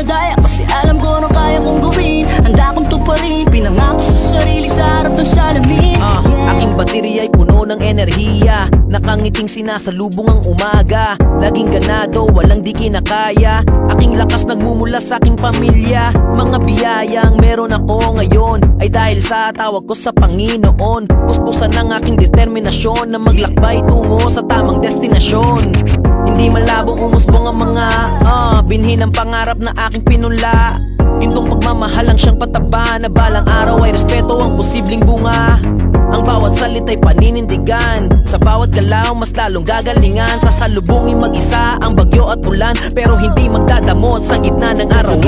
dinadaya kasi alam ko na kaya kong gawin. Handa kong tuparin, pinangako sa sarili sa harap ng salamin. Aking baterya ay puno ng enerhiya, nakangiting sinasalubong ang umaga. Laging ganado, walang di kinakaya. Aking lakas nagmumula sa aking pamilya. Mga biyayang meron ako ngayon ay dahil sa tawag ko sa Panginoon. Puspusan ng aking determinasyon na maglakbay tungo sa tamang destinasyon. Hindi malabong umusbong ang mga binhi ng pangarap na aking pinula. Gintong pagmamahal ang siyang pataba na balang araw ay respeto ang posibleng bunga. Ang bawat salita'y paninindigan, sa bawat galaw mas lalong gagalingan. Sasalubungin mag-isa ang bagyo at ulan, pero hindi magdadamot sa gitna ng arawan.